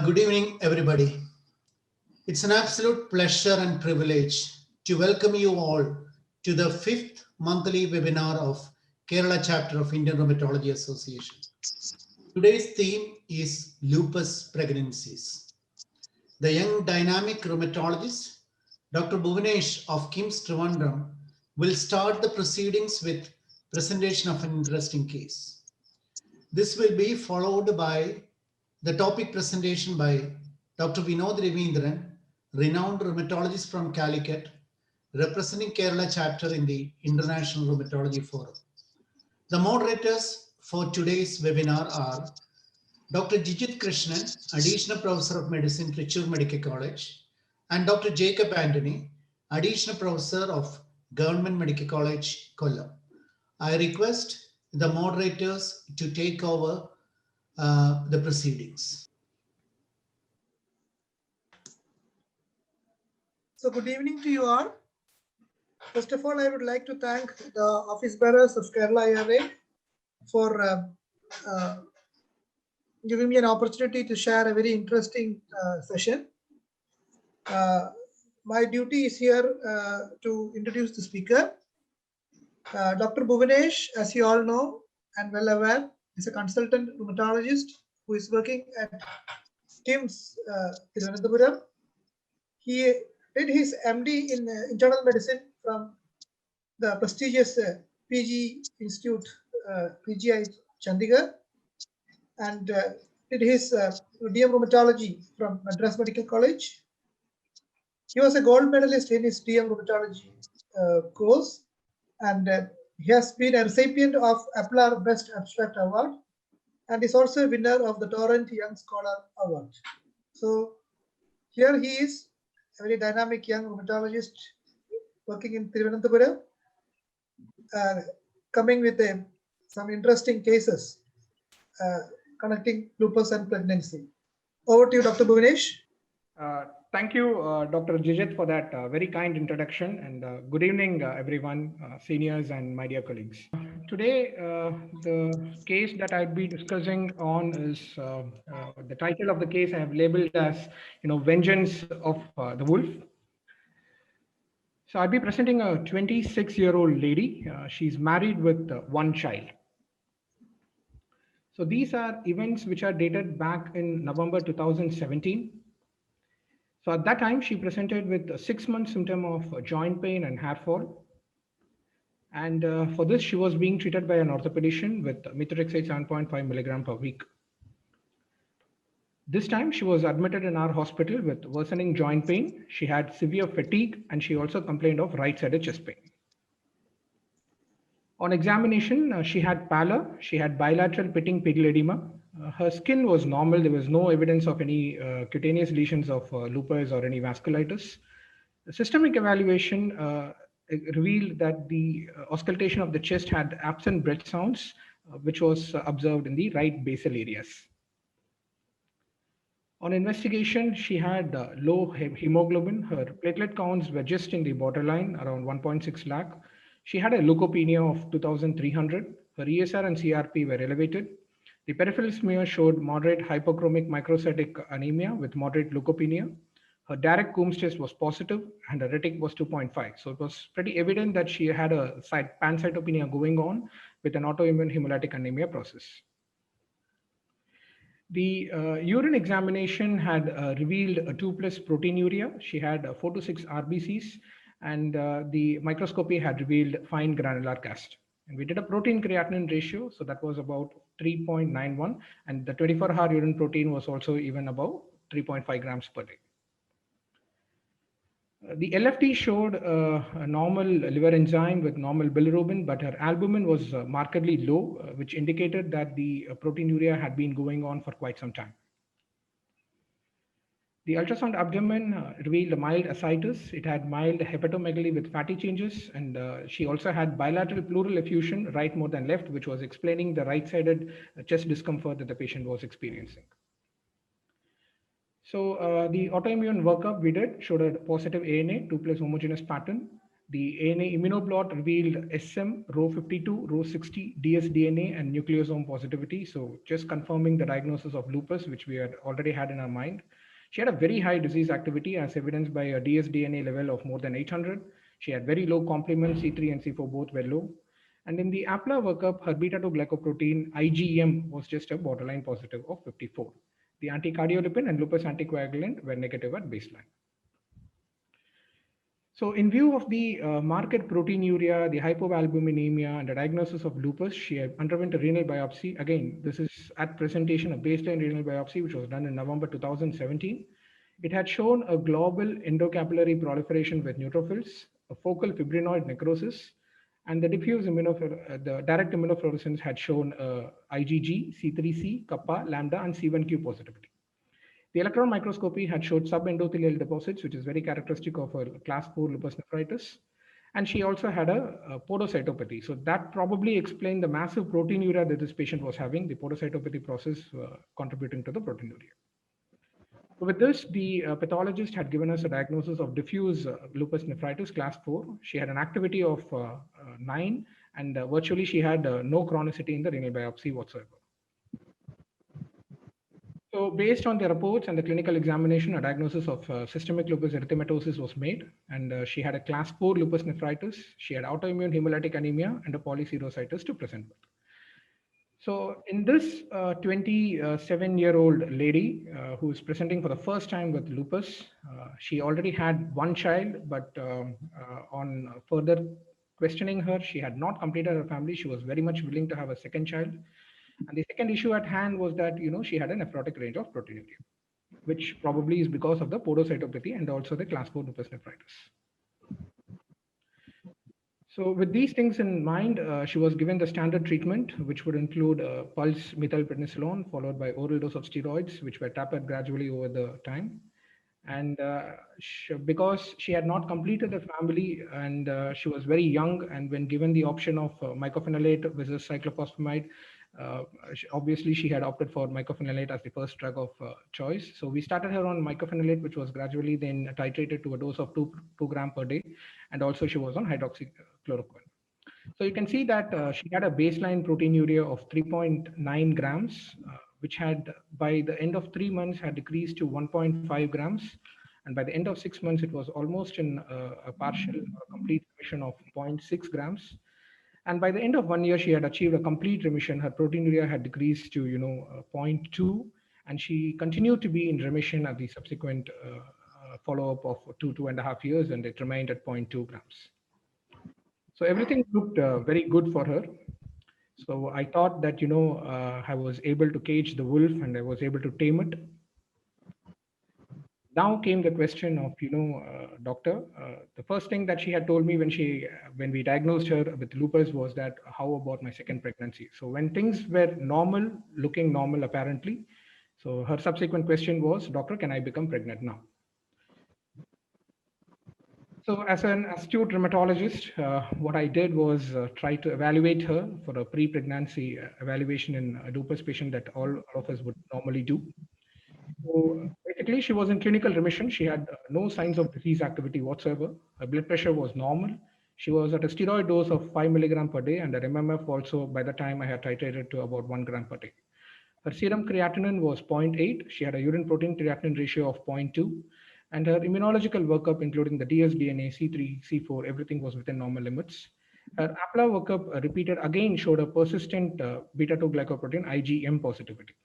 Good evening, everybody. It's an absolute pleasure and privilege to welcome you all to the fifth monthly webinar of Kerala chapter of Indian Rheumatology Association. Today's theme is lupus pregnancies. The young dynamic rheumatologist, Dr. Bhuvanesh of KIMS Trivandrum, will start the proceedings with presentation of an interesting case. This will be followed by the topic presentation by Dr. Vinod Ravindran, renowned rheumatologist from Calicut, representing Kerala chapter in the International Rheumatology Forum. The moderators for today's webinar are Dr. Jijit Krishnan, Additional Professor of Medicine, Trichy Medical College, and Dr. Jacob Anthony, Additional Professor of Government Medical College, Kollam. I request the moderators to take over the proceedings. So good evening to you all. First of all, I would like to thank the office bearers of Kerala IRA for giving me an opportunity to share a very interesting session. My duty is here to introduce the speaker. Dr. Bhuvanesh, as you all know and well aware, is a consultant rheumatologist who is working at KIMS Thiruvananthapuram. He did his MD in internal medicine from the prestigious PG Institute, PGI Chandigarh, and did his DM Rheumatology from Madras Medical College. He was a gold medalist in his DM Rheumatology course, and he has been a recipient of APLAR Best Abstract Award, and is also a winner of the Torrent Young Scholar Award. So here he is, a very dynamic young rheumatologist working in Thiruvananthapuram, coming with some interesting cases connecting lupus and pregnancy. Over to you, Dr. Bhuvanesh. Thank you, Dr. Jijit, for that very kind introduction, and good evening, everyone, seniors and my dear colleagues. Today, the case that I'll be discussing on is the title of the case I have labeled as, Vengeance of the Wolf. So I'll be presenting a 26-year-old lady. She's married with one child. So these are events which are dated back in November 2017. So at that time, she presented with a 6-month symptom of joint pain and hair fall. And for this, she was being treated by an orthopedician with methotrexate 7.5 milligram per week. This time, she was admitted in our hospital with worsening joint pain. She had severe fatigue, and she also complained of right-sided chest pain. On examination, she had pallor, she had bilateral pitting pigment edema. Her skin was normal. There was no evidence of any cutaneous lesions of lupus or any vasculitis. The systemic evaluation revealed that the auscultation of the chest had absent breath sounds, which was observed in the right basal areas. On investigation, she had low hemoglobin. Her platelet counts were just in the borderline, around 1.6 lakh. She had a leukopenia of 2,300. Her ESR and CRP were elevated. The peripheral smear showed moderate hypochromic microcytic anemia with moderate leukopenia. Her direct Coombs test was positive and her retic was 2.5. So it was pretty evident that she had a pancytopenia going on with an autoimmune hemolytic anemia process. The urine examination had revealed a 2+ proteinuria. She had 4 to 6 RBCs, and the microscopy had revealed fine granular cast. And we did a protein creatinine ratio, so that was about 3.91, and the 24-hour urine protein was also even above 3.5 grams per day. The LFT showed a normal liver enzyme with normal bilirubin, but her albumin was markedly low, which indicated that the proteinuria had been going on for quite some time. The ultrasound abdomen revealed a mild ascites. It had mild hepatomegaly with fatty changes, and she also had bilateral pleural effusion, right more than left, which was explaining the right-sided chest discomfort that the patient was experiencing. So the autoimmune workup we did showed a positive ANA, 2+ homogeneous pattern. The ANA immunoblot revealed SM, Rho52, Rho60, dsDNA, and nucleosome positivity. So just confirming the diagnosis of lupus, which we had already had in our mind. She had a very high disease activity as evidenced by a dsDNA level of more than 800. She had very low complement, C3 and C4 both were low. And in the APLA workup, her beta-2 glycoprotein IgM was just a borderline positive of 54. The anticardiolipin and lupus anticoagulant were negative at baseline. So in view of the marked proteinuria, the hypoalbuminemia, and the diagnosis of lupus, she underwent a renal biopsy. Again, this is at presentation a baseline renal biopsy, which was done in November 2017. It had shown a global endocapillary proliferation with neutrophils, a focal fibrinoid necrosis, and the diffuse the direct immunofluorescence had shown IgG, C3c, kappa, lambda, and C1q positivity. The electron microscopy had showed subendothelial deposits, which is very characteristic of a class 4 lupus nephritis. And she also had a podocytopathy. So that probably explained the massive proteinuria that this patient was having, the podocytopathy process contributing to the proteinuria. So with this, the pathologist had given us a diagnosis of diffuse lupus nephritis class 4. She had an activity of 9, and virtually she had no chronicity in the renal biopsy whatsoever. So based on the reports and the clinical examination, a diagnosis of systemic lupus erythematosus was made, and she had a class 4 lupus nephritis. She had autoimmune hemolytic anemia and a polyserositis to present with. So in this 27-year-old lady who is presenting for the first time with lupus, she already had one child, but on further questioning her, she had not completed her family. She was very much willing to have a second child. And the second issue at hand was that, she had a nephrotic range of proteinuria, which probably is because of the podocytopathy and also the class 4 lupus nephritis. So with these things in mind, she was given the standard treatment, which would include pulse methylprednisolone followed by oral dose of steroids, which were tapered gradually over the time. And because she had not completed the family and she was very young, and when given the option of mycophenolate versus cyclophosphamide, obviously she had opted for mycophenolate as the first drug of choice. So we started her on mycophenolate, which was gradually then titrated to a dose of 2 grams per day. And also she was on hydroxychloroquine. So you can see that she had a baseline proteinuria of 3.9 grams, which had by the end of 3 months had decreased to 1.5 grams. And by the end of 6 months, it was almost in a partial or complete remission of 0.6 grams. And by the end of 1 year, she had achieved a complete remission. Her proteinuria had decreased to 0.2, and she continued to be in remission at the subsequent follow-up of 2.5 years, and it remained at 0.2 grams. So everything looked very good for her. So I thought that, I was able to cage the wolf and I was able to tame it. Now came the question of, doctor, the first thing that she had told me when we diagnosed her with lupus was that, how about my second pregnancy? So when things were normal, looking normal apparently, so her subsequent question was, doctor, can I become pregnant now? So as an astute rheumatologist, what I did was try to evaluate her for a pre-pregnancy evaluation in a lupus patient that all of us would normally do. So basically, she was in clinical remission. She had no signs of disease activity whatsoever. Her blood pressure was normal. She was at a steroid dose of 5 milligrams per day, and her MMF also, by the time I had titrated to about 1 gram per day. Her serum creatinine was 0.8. She had a urine protein creatinine ratio of 0.2. And her immunological workup, including the dsDNA, C3, C4, everything was within normal limits. Her APLA workup repeated again showed a persistent beta-2 glycoprotein IgM positivity.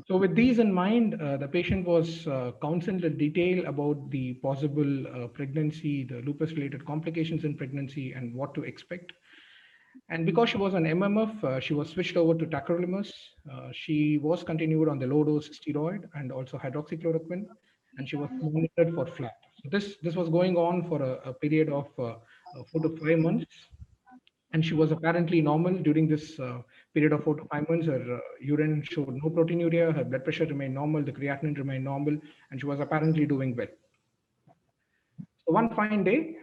So with these in mind, the patient was counseled in detail about the possible pregnancy, the lupus-related complications in pregnancy, and what to expect. And because she was on MMF, she was switched over to tacrolimus. She was continued on the low-dose steroid and also hydroxychloroquine, and she was monitored for flat. So this was going on for a period of 4 to 5 months. And she was apparently normal during this period of 4 to 5 months. Her urine showed no proteinuria, her blood pressure remained normal, the creatinine remained normal, and she was apparently doing well. So one fine day,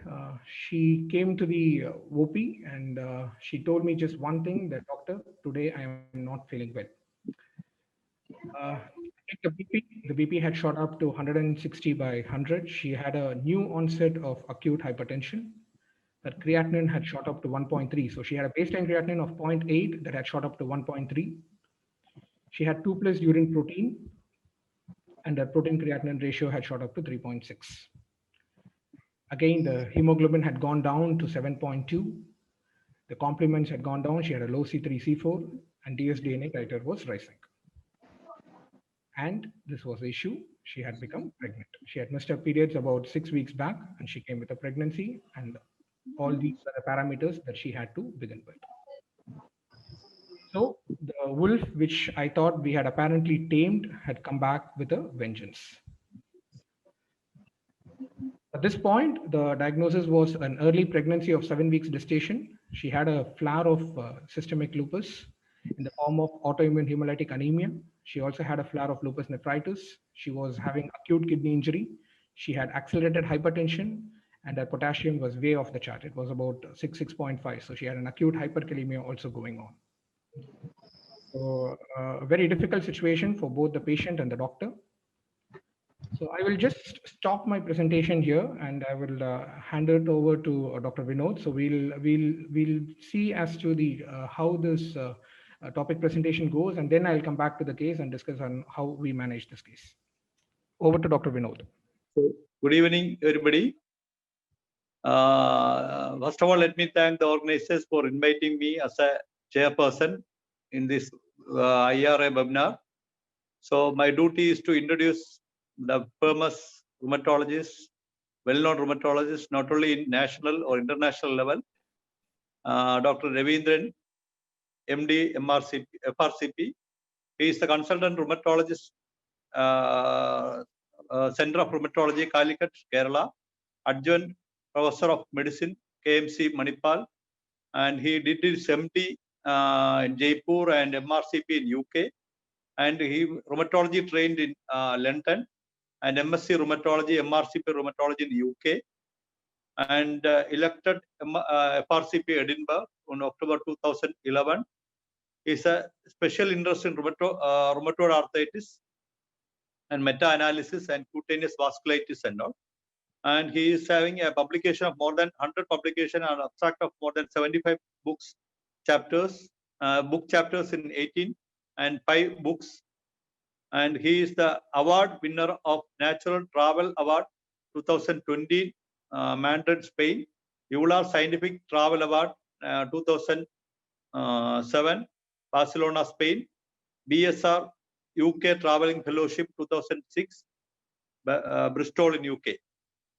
she came to the OP and she told me just one thing, that doctor, today I am not feeling well. The BP had shot up to 160 by 100. She had a new onset of acute hypertension. Her creatinine had shot up to 1.3. So she had a baseline creatinine of 0.8 that had shot up to 1.3. She had 2+ urine protein, and her protein creatinine ratio had shot up to 3.6. Again, the hemoglobin had gone down to 7.2. The complements had gone down. She had a low C3, C4, and dsDNA titer was rising. And this was the issue. She had become pregnant. She had missed her periods about 6 weeks back, and she came with a pregnancy, and all these are the parameters that she had to begin with. So the wolf, which I thought we had apparently tamed, had come back with a vengeance. At this point, the diagnosis was an early pregnancy of 7 weeks gestation. She had a flare of systemic lupus in the form of autoimmune hemolytic anemia. She also had a flare of lupus nephritis. She was having acute kidney injury. She had accelerated hypertension, and her potassium was way off the chart. It was about 6.5. So she had an acute hyperkalemia also going on. So a very difficult situation for both the patient and the doctor. So I will just stop my presentation here, and I will hand it over to Dr. Vinod. So we'll see as to the how this topic presentation goes, and then I'll come back to the case and discuss on how we manage this case. Over to Dr. Vinod. So, good evening, everybody. First of all, let me thank the organizers for inviting me as a chairperson in this IRA webinar. So my duty is to introduce the famous rheumatologists, well-known rheumatologists, not only in national or international level. Dr. Ravindran, MD, MRCP, FRCP. He is the consultant rheumatologist, Center of Rheumatology, Calicut, Kerala, adjunct professor of medicine, KMC, Manipal, and he did his MD in Jaipur and MRCP in UK, and he rheumatology trained in London, and MSc Rheumatology, MRCP Rheumatology in UK, and elected FRCP Edinburgh in October 2011. He's a special interest in rheumatoid arthritis and meta-analysis and cutaneous vasculitis and all. And he is having a publication of more than 100 publications and abstract of more than 75 books, chapters, book chapters in 18 and 5 books. And he is the award winner of Natural Travel Award 2020, Madrid, Spain, EULAR Scientific Travel Award 2007, Barcelona, Spain, BSR UK Traveling Fellowship 2006, Bristol in UK.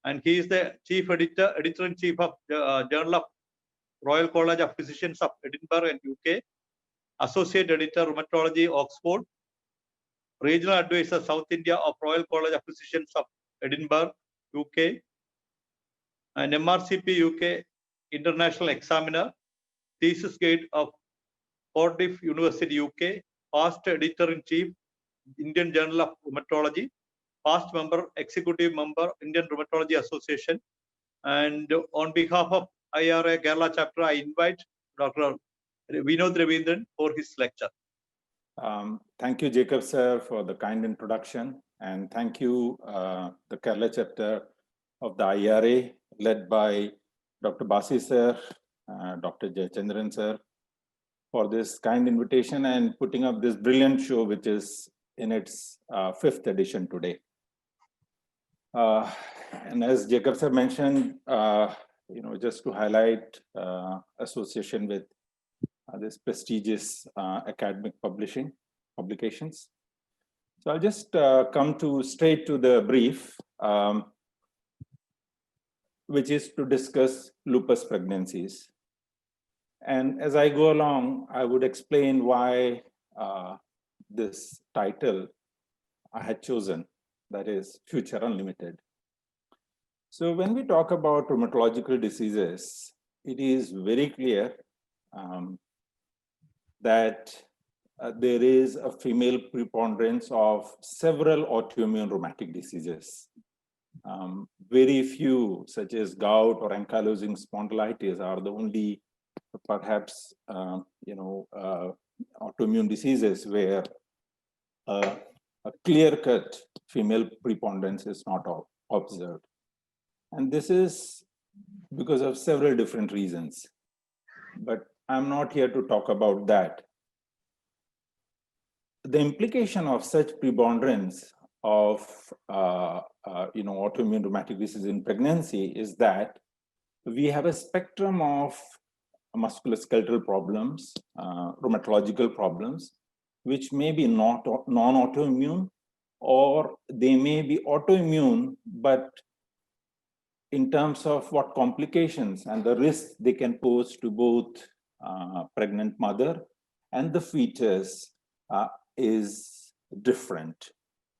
And he is the chief editor-in-chief of Journal of Royal College of Physicians of Edinburgh and UK, associate editor Rheumatology, Oxford, regional advisor South India of Royal College of Physicians of Edinburgh, UK, and MRCP UK international examiner, thesis guide of Cardiff University, UK, past editor-in-chief, Indian Journal of Rheumatology, past member, executive member, Indian Rheumatology Association. And on behalf of IRA Kerala chapter, I invite Dr. Vinod Ravindran for his lecture. Thank you, Jacob sir, for the kind introduction. And thank you, the Kerala chapter of the IRA, led by Dr. Basi sir, Dr. Jayachandran sir, for this kind invitation and putting up this brilliant show, which is in its 5th edition today. And as Jacob sir mentioned, just to highlight association with this prestigious academic publications. So I'll just come straight to the brief, which is to discuss lupus pregnancies. And as I go along, I would explain why this title I had chosen, that is Future Unlimited. So when we talk about rheumatological diseases, it is very clear that there is a female preponderance of several autoimmune rheumatic diseases. Very few, such as gout or ankylosing spondylitis, are the only perhaps autoimmune diseases where a clear-cut female preponderance is not observed. And this is because of several different reasons, but I'm not here to talk about that. The implication of such preponderance of autoimmune rheumatic disease in pregnancy is that we have a spectrum of musculoskeletal problems, rheumatological problems, which may be not non-autoimmune, or they may be autoimmune, but in terms of what complications and the risk they can pose to both pregnant mother and the fetus is different,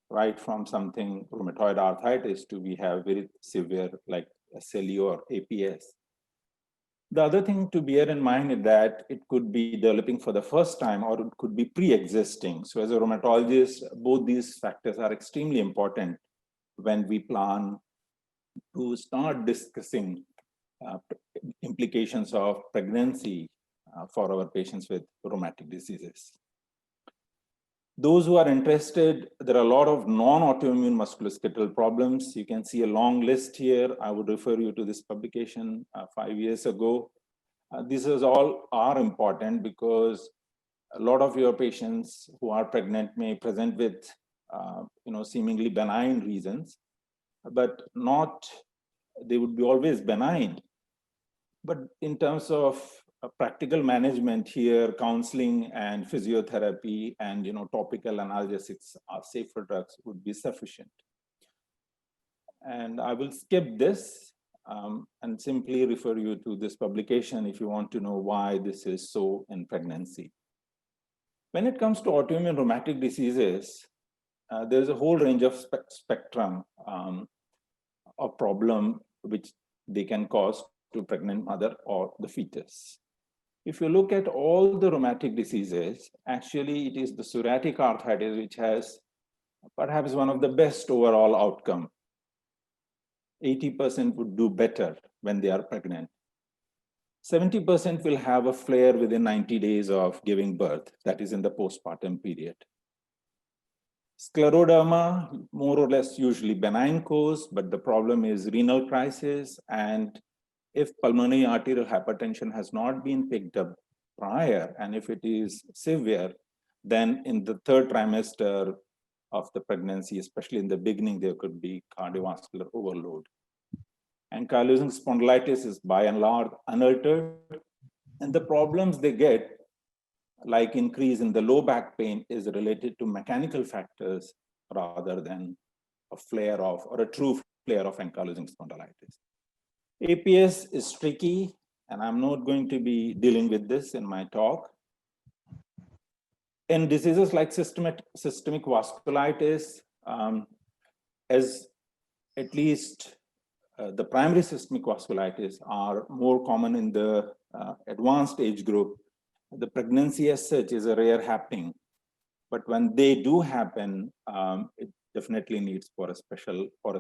right? From something rheumatoid arthritis to we have very severe like SLE or APS. The other thing to bear in mind is that it could be developing for the first time or it could be pre-existing. So as a rheumatologist, both these factors are extremely important when we plan to start discussing implications of pregnancy for our patients with rheumatic diseases. Those who are interested, there are a lot of non-autoimmune musculoskeletal problems. You can see a long list here. I would refer you to this publication 5 years ago. These all are important because a lot of your patients who are pregnant may present with seemingly benign reasons, but not, they would be always benign. But in terms of practical management here, counseling and physiotherapy and topical analgesics are safer drugs would be sufficient. And I will skip this and simply refer you to this publication if you want to know why this is so in pregnancy. When it comes to autoimmune rheumatic diseases, there's a whole range of spectrum of problem which they can cause to pregnant mother or the fetus. If you look at all the rheumatic diseases, actually it is the psoriatic arthritis which has perhaps one of the best overall outcome. 80% would do better when they are pregnant. 70% will have a flare within 90 days of giving birth, that is in the postpartum period. Scleroderma, more or less usually benign course, but the problem is renal crisis, and if pulmonary arterial hypertension has not been picked up prior, and if it is severe, then in the third trimester of the pregnancy, especially in the beginning, there could be cardiovascular overload. Ankylosing spondylitis is by and large unaltered, and the problems they get, like increase in the low back pain, is related to mechanical factors rather than a flare of or a true flare of ankylosing spondylitis. APS is tricky, and I'm not going to be dealing with this in my talk. In diseases like systemic vasculitis, as at least the primary systemic vasculitis are more common in the advanced age group, the pregnancy as such is a rare happening. But when they do happen, it definitely needs for a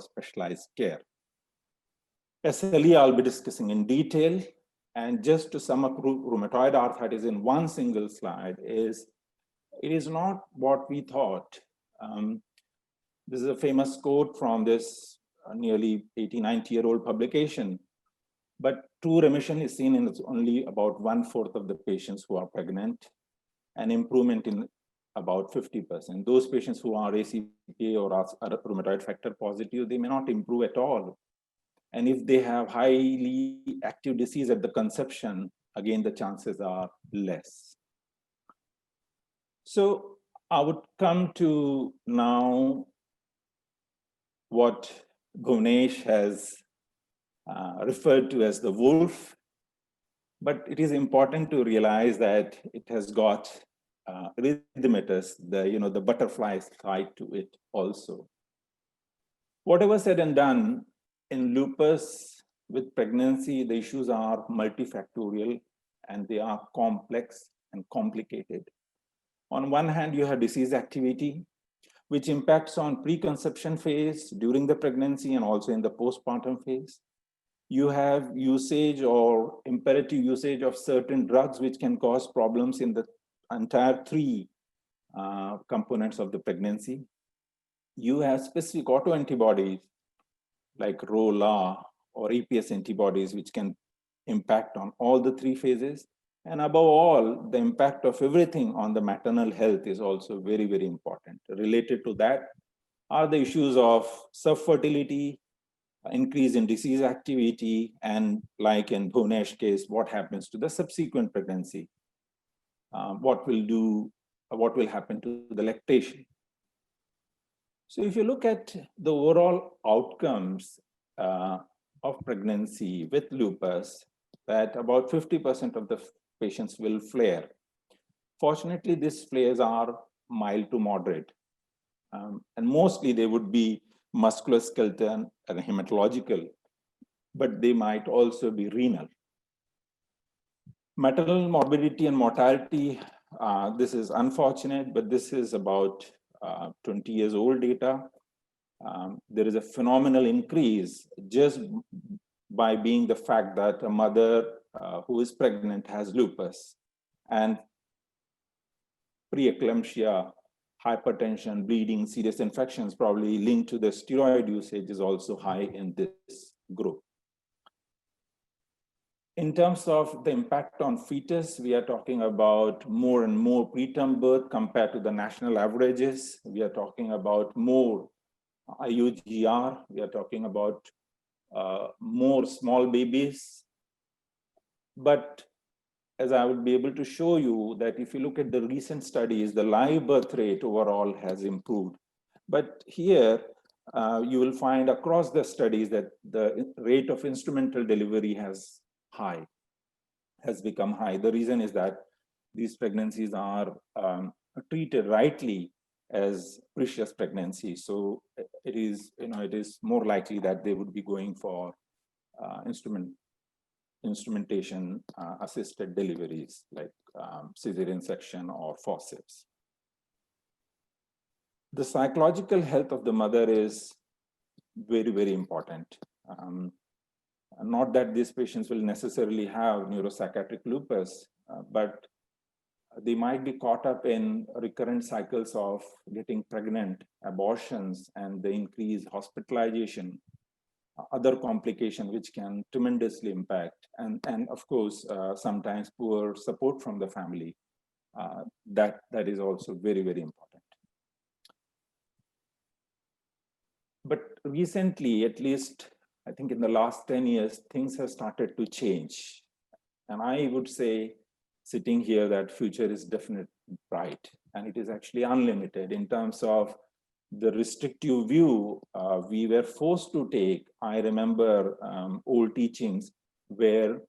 specialized care. SLE I'll be discussing in detail, and just to sum up rheumatoid arthritis in one single slide is, it is not what we thought. This is a famous quote from this nearly 80-90-year-old publication, but true remission is seen in only about 1/4 of the patients who are pregnant, and improvement in about 50%. Those patients who are ACPA or are rheumatoid factor positive, they may not improve at all. And if they have highly active disease at the conception, again, the chances are less. So I would come to now what Bhuvanesh has referred to as the wolf, but it is important to realize that it has got erythematous, the butterfly side to it also. Whatever said and done, in lupus with pregnancy, the issues are multifactorial and they are complex and complicated. On one hand, you have disease activity, which impacts on preconception phase, during the pregnancy, and also in the postpartum phase. You have usage or imperative usage of certain drugs, which can cause problems in the entire 3 components of the pregnancy. you have specific autoantibodies like RO-LA or EPS antibodies, which can impact on all the three phases. And above all, the impact of everything on the maternal health is also very, very important. Related to that are the issues of subfertility, increase in disease activity, and like in Bhuvanesh's case, what happens to the subsequent pregnancy? What will happen to the lactation? So if you look at the overall outcomes of pregnancy with lupus, that about 50% of the patients will flare. Fortunately, these flares are mild to moderate. And mostly they would be musculoskeletal and hematological, but they might also be renal. Maternal morbidity and mortality, this is unfortunate, but this is about 20 years old data. There is a phenomenal increase just by being the fact that a mother who is pregnant has lupus, and preeclampsia, hypertension, bleeding, serious infections probably linked to the steroid usage is also high in this group. In terms of the impact on fetus, we are talking about more and more preterm birth compared to the national averages. We are talking about more IUGR. We are talking about more small babies. But as I would be able to show you that if you look at the recent studies, the live birth rate overall has improved. But here, you will find across the studies that the rate of instrumental delivery has become high. The reason is that these pregnancies are treated rightly as precious pregnancies. So it is more likely that they would be going for instrumentation assisted deliveries like cesarean section or forceps. The psychological health of the mother is very, very important. Not that these patients will necessarily have neuropsychiatric lupus, but they might be caught up in recurrent cycles of getting pregnant, abortions, and the increased hospitalization, other complications which can tremendously impact, and of course, sometimes poor support from the family. That is also very, very important. But recently, at least, I think in the last 10 years, things have started to change. And I would say, sitting here, that future is definitely bright, and it is actually unlimited in terms of the restrictive view we were forced to take. I remember old teachings where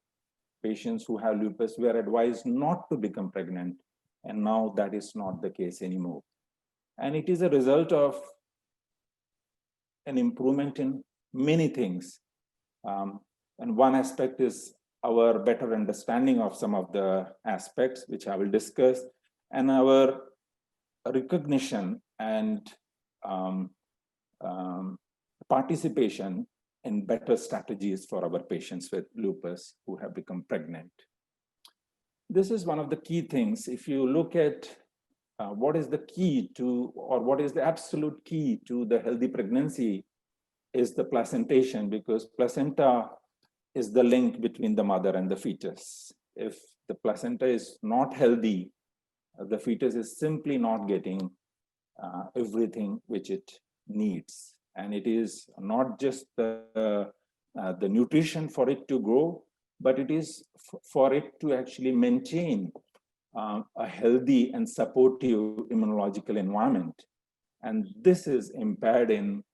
patients who have lupus were advised not to become pregnant, and now that is not the case anymore. And it is a result of an improvement in many things. And one aspect is our better understanding of some of the aspects, which I will discuss, and our recognition and participation in better strategies for our patients with lupus who have become pregnant. This is one of the key things. If you look at what is the key to, or what is the absolute key to the healthy pregnancy, is the placentation, because placenta is the link between the mother and the fetus. If the placenta is not healthy, the fetus is simply not getting everything which it needs. And it is not just the nutrition for it to grow, but it is for it to actually maintain a healthy and supportive immunological environment. And this is impaired in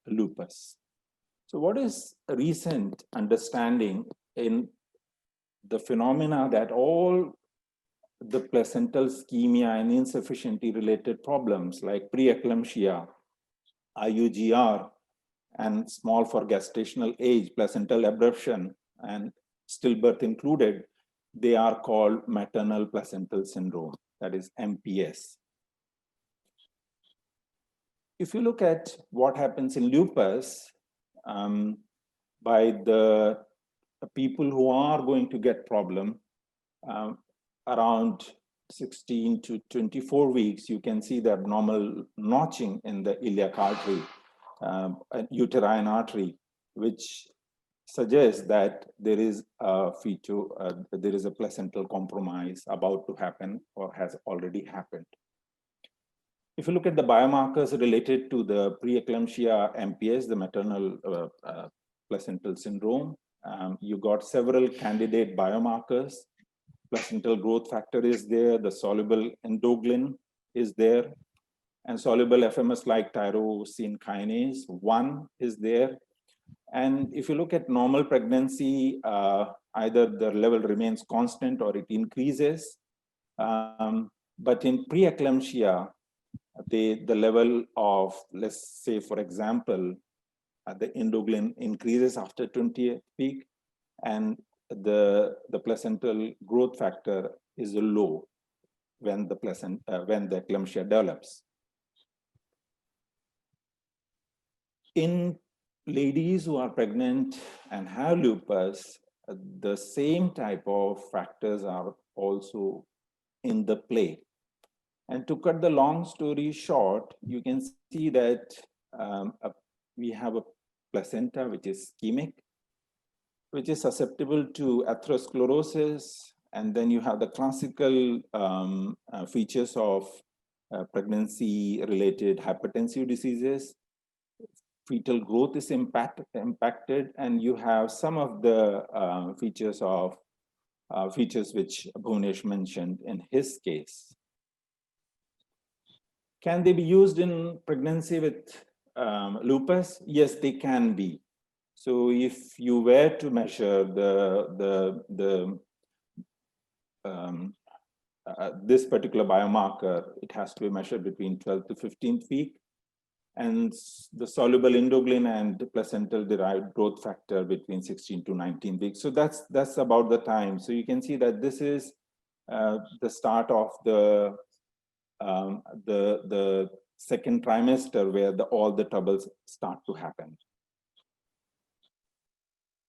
lupus. So what is a recent understanding in the phenomena that all the placental ischemia and insufficiency related problems like preeclampsia, IUGR, and small for gestational age, placental abruption, and stillbirth included, they are called maternal placental syndrome, that is MPS. If you look at what happens in lupus, by the people who are going to get problem, around 16 to 24 weeks, you can see the abnormal notching in the iliac artery, uterine artery, which suggests that there is a there is a placental compromise about to happen or has already happened. If you look at the biomarkers related to the preeclampsia MPS, the maternal placental syndrome, you got several candidate biomarkers. Placental growth factor is there, the soluble endoglin is there, and soluble FMS-like tyrosine kinase 1 is there. And if you look at normal pregnancy, either the level remains constant or it increases. But in preeclampsia, the level of, let's say, for example, the endoglin increases after 20th week, and the placental growth factor is low when the eclampsia develops. In ladies who are pregnant and have lupus, the same type of factors are also in the play. And to cut the long story short, you can see that we have a placenta which is ischemic, which is susceptible to atherosclerosis. And then you have the classical features of pregnancy-related hypertensive diseases. Fetal growth is impacted, and you have some of the features which Bhuvanesh mentioned in his case. Can they be used in pregnancy with lupus? Yes, they can be. So if you were to measure this particular biomarker, it has to be measured between 12th to 15th week, and the soluble endoglin and placental derived growth factor between 16 to 19 weeks. So that's about the time. So you can see that this is the start of the second trimester where all the troubles start to happen.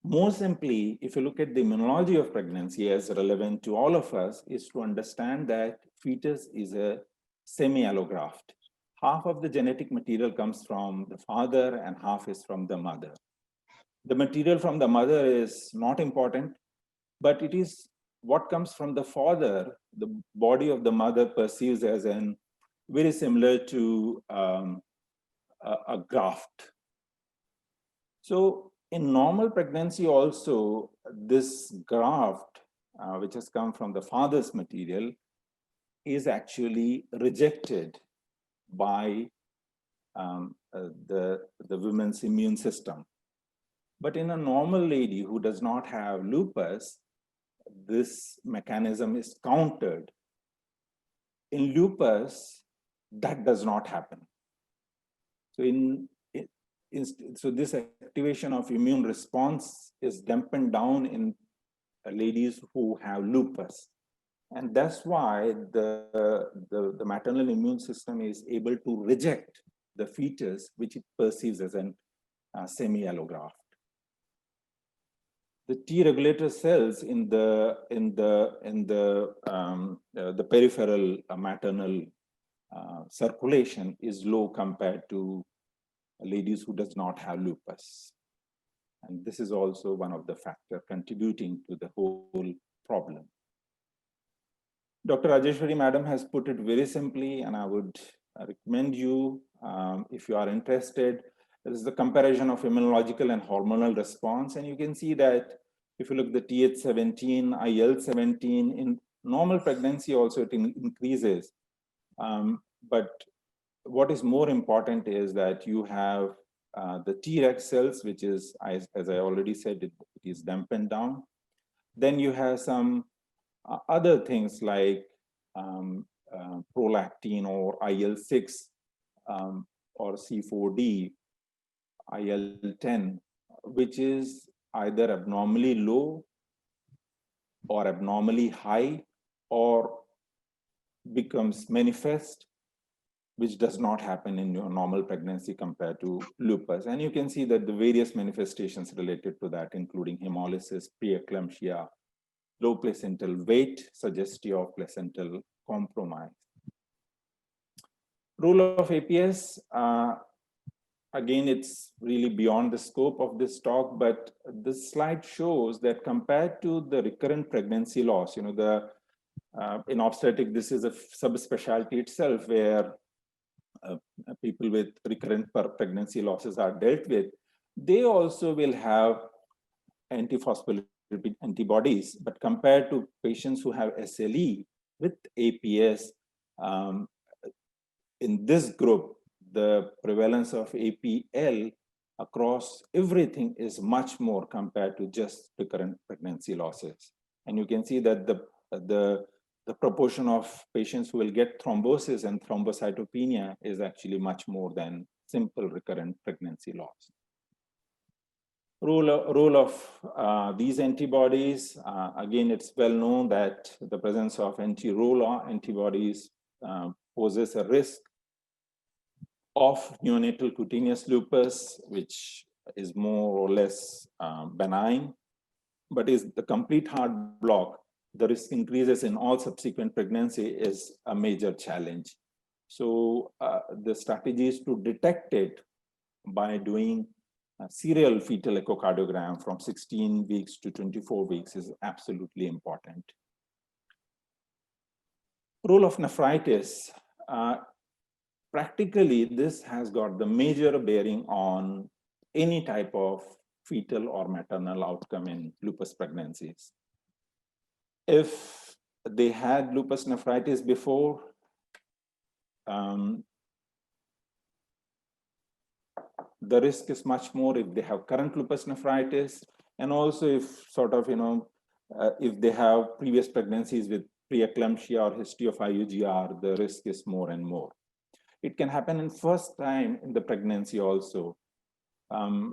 More simply, if you look at the immunology of pregnancy as relevant to all of us, is to understand that fetus is a semi-allograft. Half of the genetic material comes from the father and half is from the mother. The material from the mother is not important, but it is what comes from the father, the body of the mother perceives as very similar to a graft. So in normal pregnancy also, this graft, which has come from the father's material, is actually rejected by the woman's immune system. But in a normal lady who does not have lupus, this mechanism is countered. In lupus, that does not happen. So this activation of immune response is dampened down in ladies who have lupus. And that's why the maternal immune system is able to reject the fetus, which it perceives as a semi-allograft. The T regulator cells in the peripheral maternal circulation is low compared to ladies who does not have lupus. And this is also one of the factors contributing to the whole problem. Dr. Rajeshwari madam has put it very simply, and I would recommend you, if you are interested, there is the comparison of immunological and hormonal response. And you can see that if you look at the Th17, IL-17, in normal pregnancy also it increases. But what is more important is that you have the Treg cells, which is, as I already said, it is dampened down. Then you have some other things like prolactin or IL-6 or C4D, IL-10, which is either abnormally low or abnormally high or becomes manifest, which does not happen in your normal pregnancy compared to lupus. And you can see that the various manifestations related to that, including hemolysis, preeclampsia, low placental weight, suggestive of placental compromised. Role of APS, again, it's really beyond the scope of this talk, but this slide shows that compared to the recurrent pregnancy loss, in obstetric, this is a subspecialty itself where people with recurrent pregnancy losses are dealt with. They also will have antiphospholipid antibodies, but compared to patients who have SLE with APS, in this group, the prevalence of APL across everything is much more compared to just recurrent pregnancy losses. And you can see that the proportion of patients who will get thrombosis and thrombocytopenia is actually much more than simple recurrent pregnancy loss. Role of these antibodies, again, it's well known that the presence of anti-ROLA antibodies poses a risk of neonatal cutaneous lupus, which is more or less benign, but is the complete heart block, the risk increases in all subsequent pregnancy is a major challenge. So the strategy is to detect it by doing a serial fetal echocardiogram from 16 weeks to 24 weeks is absolutely important. Role of nephritis. Practically, this has got the major bearing on any type of fetal or maternal outcome in lupus pregnancies. If they had lupus nephritis before, the risk is much more if they have current lupus nephritis, and also if if they have previous pregnancies with preeclampsia or history of IUGR, the risk is more and more. It can happen in first time in the pregnancy also.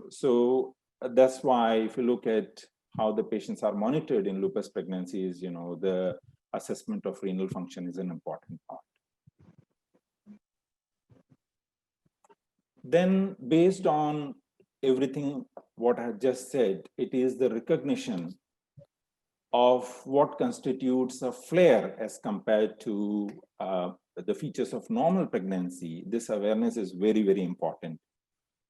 So that's why if you look at how the patients are monitored in lupus pregnancies, the assessment of renal function is an important part. Then based on everything what I just said, it is the recognition of what constitutes a flare as compared to the features of normal pregnancy. This awareness is very, very important.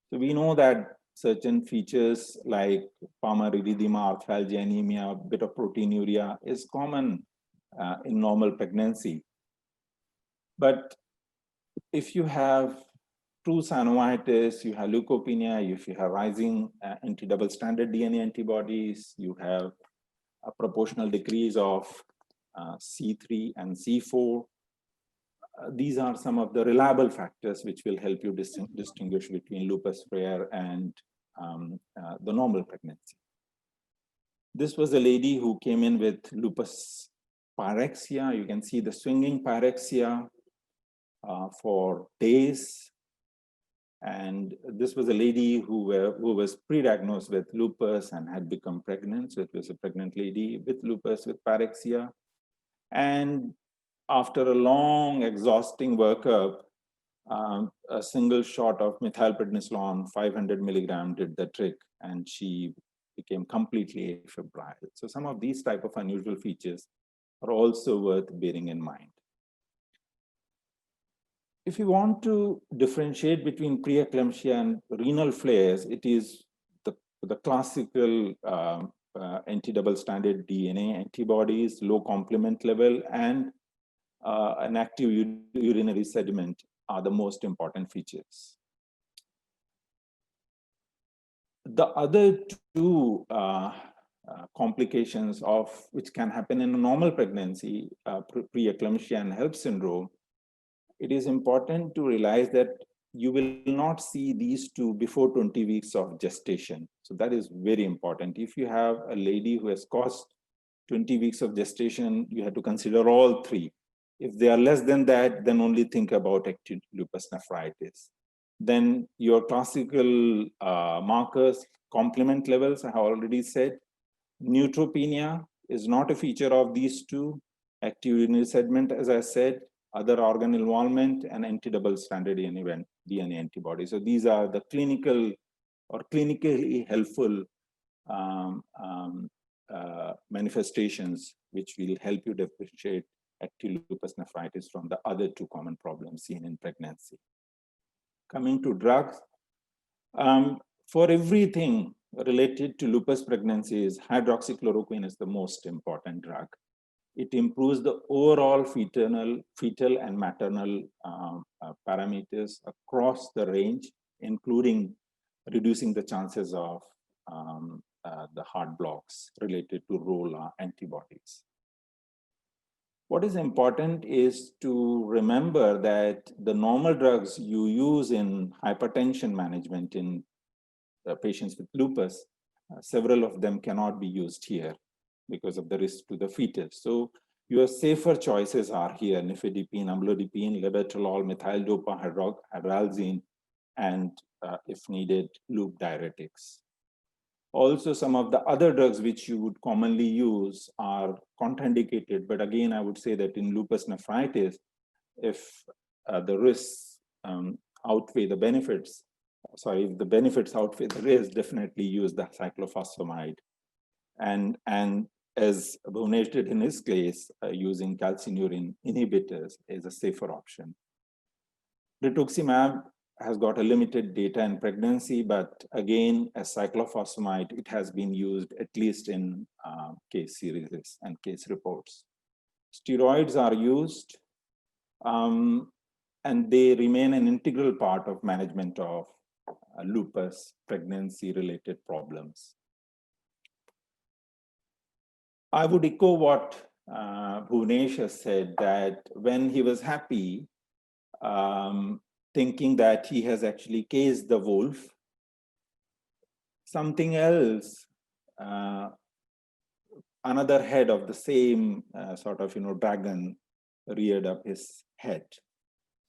So we know that certain features like Palmer-Erythema, arthralgia, anemia, bit of proteinuria is common in normal pregnancy. But if you have true synovitis, you have leukopenia, if you have rising anti-double stranded DNA antibodies, you have a proportional decrease of C3 and C4. These are some of the reliable factors which will help you distinguish between lupus rare and the normal pregnancy. This was a lady who came in with lupus pyrexia. You can see the swinging pyrexia for days. And this was a lady who was pre-diagnosed with lupus and had become pregnant. So it was a pregnant lady with lupus with pyrexia. And after a long, exhausting workup, a single shot of methylprednisolone, 500 milligram, did the trick, and she became completely afebrile. So some of these type of unusual features are also worth bearing in mind. If you want to differentiate between preeclampsia and renal flares, it is the classical anti-double stranded DNA antibodies, low complement level, and an active urinary sediment are the most important features. The other two complications of which can happen in a normal pregnancy, preeclampsia and HELLP syndrome, it is important to realize that you will not see these two before 20 weeks of gestation. So that is very important. If you have a lady who has caused 20 weeks of gestation, you have to consider all three. If they are less than that, then only think about acute lupus nephritis. Then your classical markers, complement levels, I have already said. Neutropenia is not a feature of these two. Active urinary sediment, as I said, other organ involvement, and anti-double stranded DNA antibodies. So these are the clinical or clinically helpful manifestations which will help you differentiate active lupus nephritis from the other two common problems seen in pregnancy. Coming to drugs, for everything related to lupus pregnancies, hydroxychloroquine is the most important drug. It improves the overall fetal and maternal parameters across the range, including reducing the chances of the heart blocks related to ROLA antibodies. What is important is to remember that the normal drugs you use in hypertension management in patients with lupus, several of them cannot be used here because of the risk to the fetus. So your safer choices are here: nifedipine, amlodipine, labetalol, methyl-dopa hydralazine, and if needed, loop diuretics. Also, some of the other drugs which you would commonly use are contraindicated. But again, I would say that in lupus nephritis, if the risks outweigh the benefits, if the benefits outweigh the risks, definitely use the cyclophosphamide. And as Bhunesh did in his case, using calcineurin inhibitors is a safer option. Rituximab has got a limited data in pregnancy, but again, as cyclophosphamide, it has been used at least in case series and case reports. Steroids are used, and they remain an integral part of management of lupus pregnancy-related problems. I would echo what Bhunesh has said, that when he was happy, thinking that he has actually cased the wolf, something else, another head of the same sort of dragon reared up his head.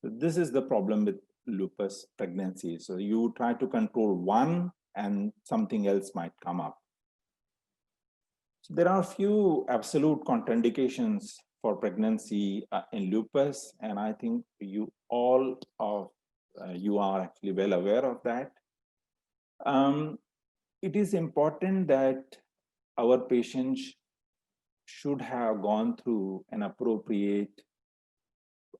So this is the problem with lupus pregnancy. So you try to control one and something else might come up. So there are a few absolute contraindications for pregnancy in lupus, and I think you all you are actually well aware of that. It is important that our patients should have gone through an appropriate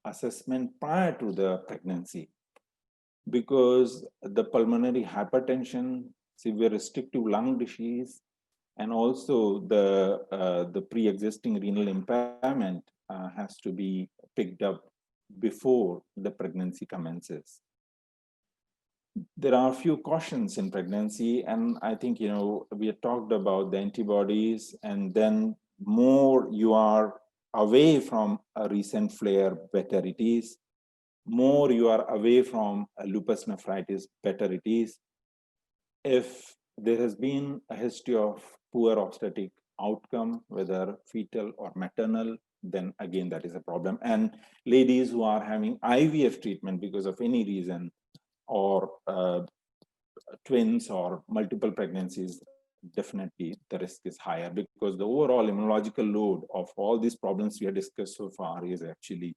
assessment prior to the pregnancy, because the pulmonary hypertension, severe restrictive lung disease, and also the pre-existing renal impairment has to be picked up before the pregnancy commences. There are a few cautions in pregnancy, and I think we have talked about the antibodies, and then more you are away from a recent flare, better it is. More you are away from a lupus nephritis, better it is. If there has been a history of poor obstetric outcome, whether fetal or maternal, then again that is a problem. And ladies who are having IVF treatment because of any reason, or twins or multiple pregnancies, definitely the risk is higher, because the overall immunological load of all these problems we have discussed so far is actually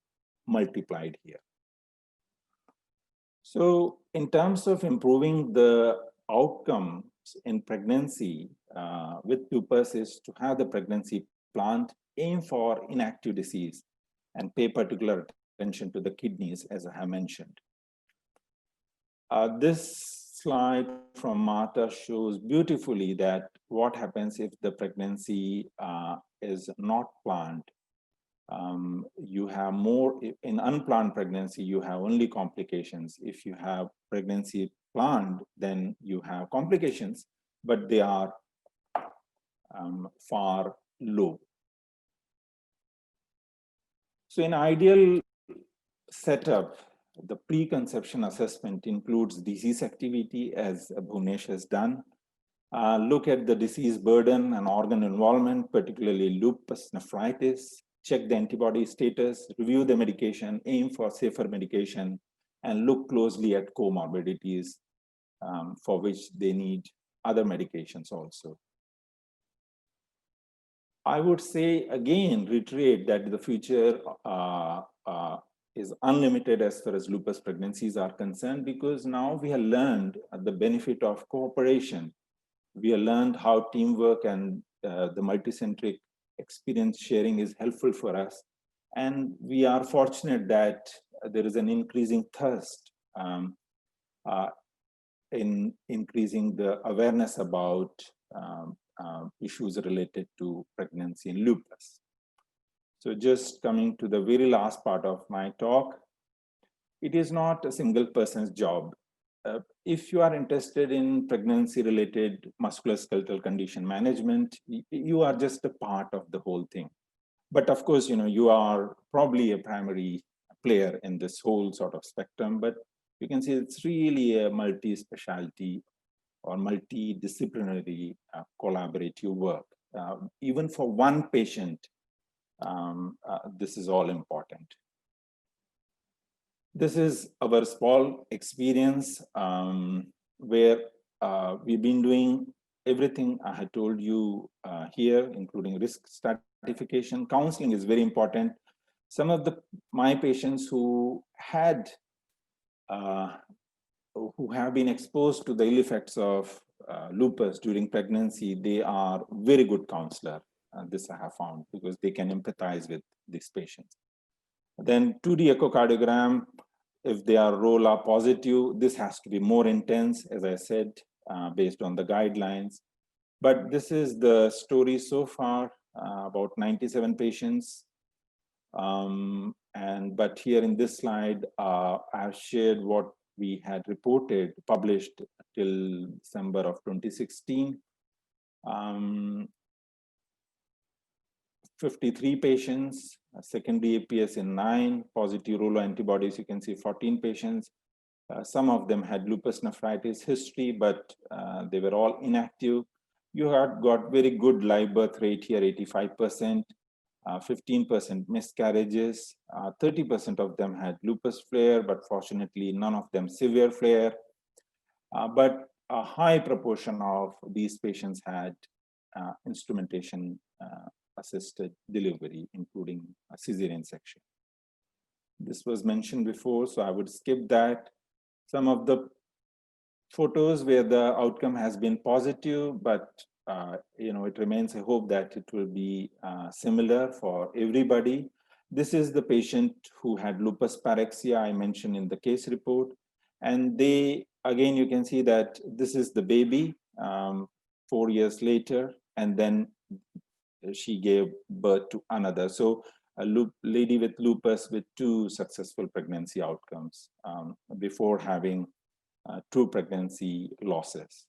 multiplied here. So in terms of improving the outcomes in pregnancy with lupus is to have the pregnancy planned, aim for inactive disease, and pay particular attention to the kidneys, as I have mentioned. This slide from Martha shows beautifully that what happens if the pregnancy is not planned. You have more, in unplanned pregnancy, you have only complications. If you have pregnancy planned, then you have complications, but they are far low. So in ideal setup, the preconception assessment includes disease activity, as Bhunesh has done. Look at the disease burden and organ involvement, particularly lupus nephritis. Check the antibody status, review the medication, aim for safer medication, and look closely at comorbidities for which they need other medications also. I would say, again, reiterate that the future is unlimited as far as lupus pregnancies are concerned, because now we have learned the benefit of cooperation. We have learned how teamwork and the multicentric experience sharing is helpful for us. And we are fortunate that there is an increasing thirst in increasing the awareness about issues related to pregnancy and lupus. So just coming to the very last part of my talk, it is not a single person's job. If you are interested in pregnancy-related musculoskeletal condition management, you are just a part of the whole thing. But of course, you are probably a primary player in this whole sort of spectrum, but you can see it's really a multi-specialty or multidisciplinary collaborative work. Even for one patient, this is all important. This is our small experience where we've been doing everything I had told you here, including risk stratification. Counseling is very important. Some of my patients who have been exposed to the ill effects of lupus during pregnancy, they are very good counselor. This I have found, because they can empathize with these patients. Then 2D echocardiogram, if they are ROLA positive, this has to be more intense, as I said, based on the guidelines. But this is the story so far, about 97 patients. But here in this slide, I have shared what we had reported, published till December of 2016. 53 patients, secondary APS in 9, positive ROLA antibodies, you can see 14 patients. Some of them had lupus nephritis history, but they were all inactive. You had got very good live birth rate here, 85%, 15% miscarriages, 30% of them had lupus flare, but fortunately none of them severe flare. But a high proportion of these patients had instrumentation assisted delivery, including a cesarean section. This was mentioned before, so I would skip that. Some of the photos where the outcome has been positive, but it remains a hope that it will be similar for everybody. This is the patient who had lupus pyrexia I mentioned in the case report. And again, you can see that this is the baby 4 years later, and then she gave birth to another. So a lady with lupus with 2 successful pregnancy outcomes before having 2 pregnancy losses.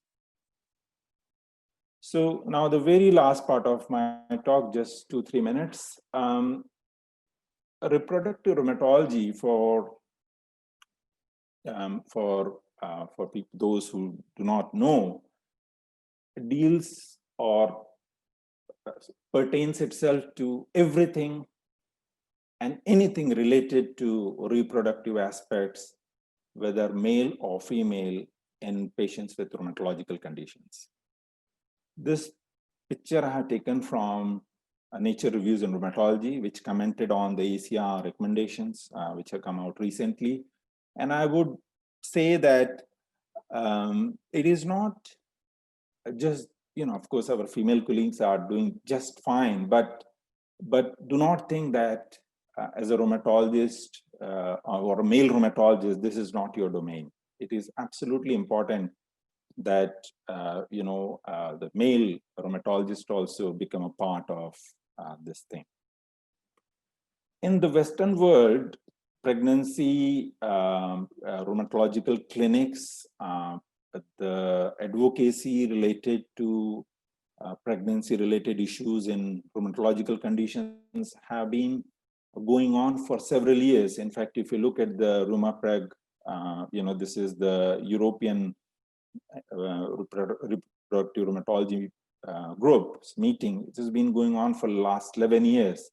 So now the very last part of my talk, just 2-3 minutes. Reproductive rheumatology for people, those who do not know, deals or pertains itself to everything and anything related to reproductive aspects, whether male or female, in patients with rheumatological conditions. This picture I have taken from Nature Reviews in Rheumatology, which commented on the ACR recommendations, which have come out recently. And I would say that it is not just, of course, our female colleagues are doing just fine, but do not think that as a rheumatologist or a male rheumatologist, this is not your domain. It is absolutely important that the male rheumatologist also become a part of this thing. In the Western world, pregnancy rheumatological clinics, the advocacy related to pregnancy-related issues in rheumatological conditions have been going on for several years. In fact, if you look at the RheumaPreg, this is the European reproductive rheumatology groups meeting. It has been going on for the last 11 years.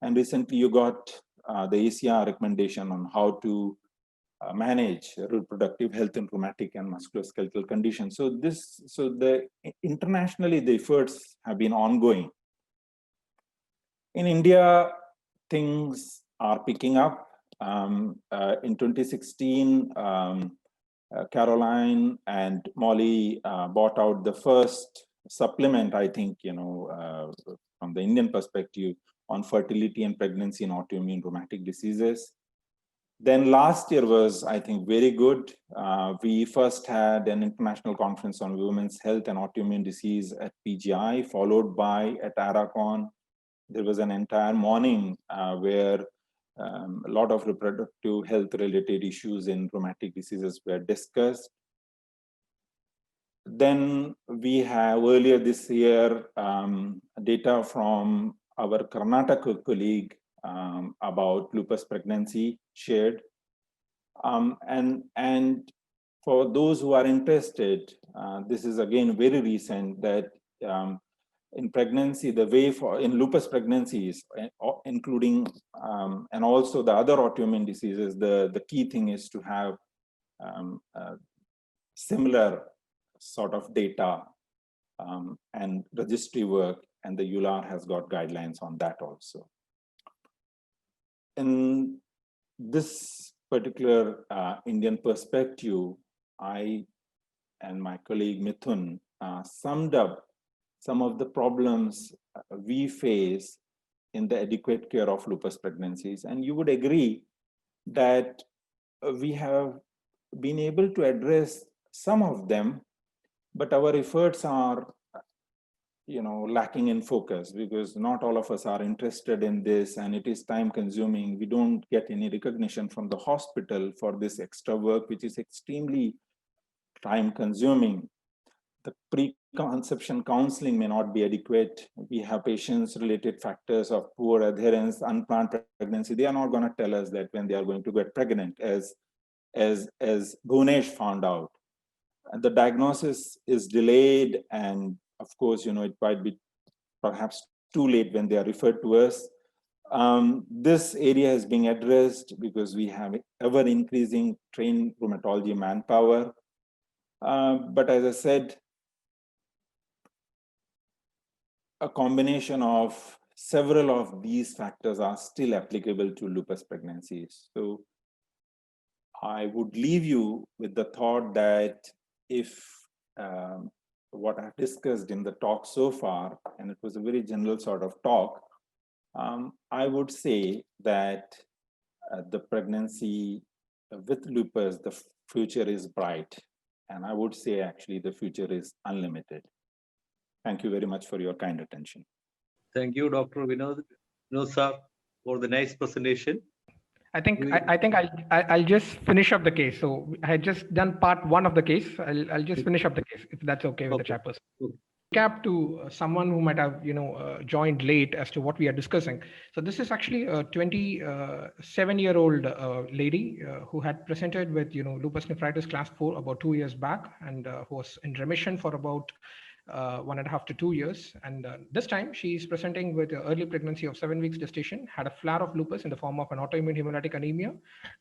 And recently you got the ACR recommendation on how to manage reproductive health in rheumatic and musculoskeletal conditions. So internationally, the efforts have been ongoing. In India, things are picking up. In 2016, Caroline and Molly bought out the first supplement, I think, from the Indian perspective on fertility and pregnancy in autoimmune rheumatic diseases. Then last year was, I think, very good. We first had an international conference on women's health and autoimmune disease at PGI, followed by at ARACON. There was an entire morning where a lot of reproductive health related issues in rheumatic diseases were discussed. Then we have earlier this year data from our Karnataka colleague about lupus pregnancy shared. And for those who are interested, this is again very recent that in pregnancy, the way in lupus pregnancies, including and also the other autoimmune diseases, the key thing is to have similar sort of data and registry work, and the EULAR has got guidelines on that also. In this particular Indian perspective, I and my colleague Mithun summed up some of the problems we face in the adequate care of lupus pregnancies. And you would agree that we have been able to address some of them, but our efforts are lacking in focus because not all of us are interested in this, and it is time consuming. We don't get any recognition from the hospital for this extra work, which is extremely time consuming. The preconception counseling may not be adequate. We have patients related factors of poor adherence, unplanned pregnancy. They are not going to tell us that when they are going to get pregnant, as Bhunesh found out. And the diagnosis is delayed, and of course, it might be perhaps too late when they are referred to us. This area is being addressed because we have ever increasing trained rheumatology manpower. But as I said, a combination of several of these factors are still applicable to lupus pregnancies. So I would leave you with the thought that if what I've discussed in the talk so far, and it was a very general sort of talk, I would say that the pregnancy with lupus, the future is bright. And I would say actually the future is unlimited. Thank you very much for your kind attention. Thank you, Dr. Vinod sir, for the nice presentation. I think I'll just finish up the case. So I had just done part one of the case. I'll just finish up the case if that's okay with the chairperson. Okay. Recap to someone who might have joined late as to what we are discussing. So this is actually a 27-year-old lady who had presented with lupus nephritis class 4 about 2 years back, and who was in remission for about 1.5 to 2 years. And this time she's presenting with early pregnancy of 7 weeks gestation, had a flare of lupus in the form of an autoimmune hemolytic anemia,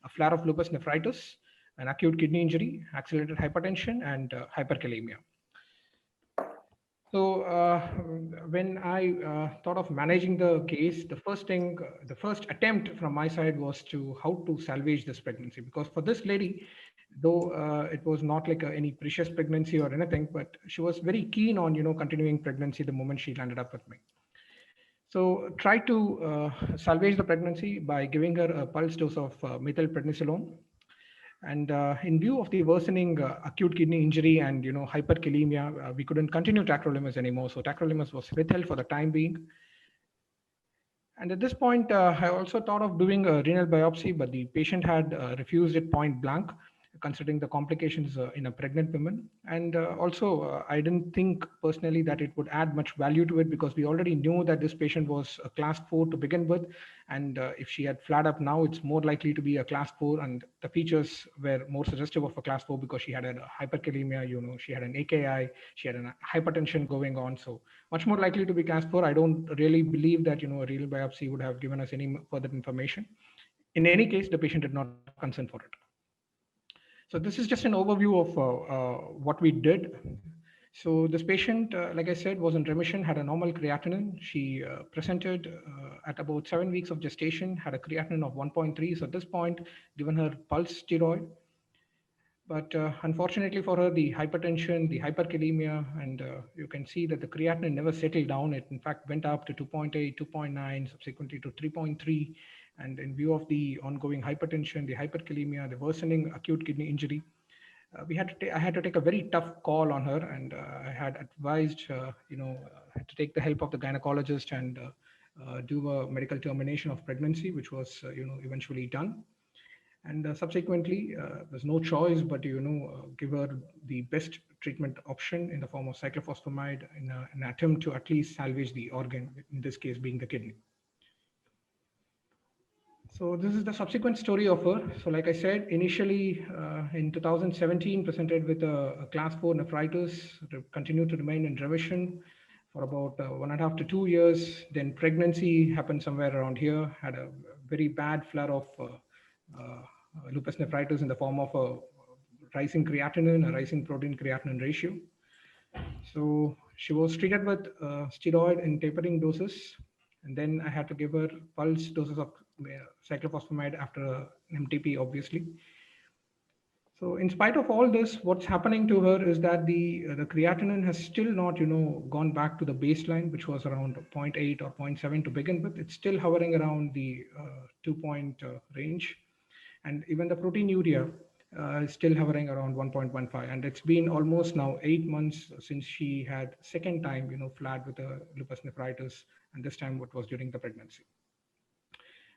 a flare of lupus nephritis, an acute kidney injury, accelerated hypertension, and hyperkalemia. So when I thought of managing the case, the first attempt from my side was to how to salvage this pregnancy, because for this lady, though it was not like any precious pregnancy or anything, but she was very keen on continuing pregnancy the moment she landed up with me. So try to salvage the pregnancy by giving her a pulse dose of methylprednisolone. And in view of the worsening acute kidney injury and hyperkalemia, we couldn't continue tacrolimus anymore. So tacrolimus was withheld for the time being. And at this point, I also thought of doing a renal biopsy, but the patient had refused it point blank, considering the complications in a pregnant woman. And also, I didn't think personally that it would add much value to it, because we already knew that this patient was a class 4 to begin with. And if she had flared up now, it's more likely to be a class 4. And the features were more suggestive of a class 4 because she had a hyperkalemia, she had an AKI, she had a hypertension going on. So much more likely to be class 4. I don't really believe that, a renal biopsy would have given us any further information. In any case, the patient did not consent for it. So this is just an overview of what we did. So this patient, like I said, was in remission, had a normal creatinine. She presented at about 7 weeks of gestation, had a creatinine of 1.3. So at this point, given her pulse steroid, But unfortunately for her, the hypertension, the hyperkalemia, and you can see that the creatinine never settled down. It in fact went up to 2.8, 2.9, subsequently to 3.3. And in view of the ongoing hypertension, the hyperkalemia, the worsening acute kidney injury, I had to take a very tough call on her, and I had advised, had to take the help of the gynecologist and do a medical termination of pregnancy, which was, eventually done. And subsequently, there's no choice but to, give her the best treatment option in the form of cyclophosphamide in an attempt to at least salvage the organ, in this case being the kidney. So this is the subsequent story of her. So like I said, initially in 2017, presented with a class 4 nephritis, continued to remain in remission for about 1.5 to 2 years. Then pregnancy happened somewhere around here, had a very bad flare of lupus nephritis in the form of a rising creatinine, a rising protein creatinine ratio. So she was treated with steroid in tapering doses. And then I had to give her pulse doses of cyclophosphamide after an MTP, obviously. So in spite of all this, what's happening to her is that the creatinine has still not, gone back to the baseline, which was around 0.8 or 0.7 to begin with. It's still hovering around the 2-point range. And even the proteinuria is still hovering around 1.15. And it's been almost now 8 months since she had second time, flared with a lupus nephritis, and this time what was during the pregnancy.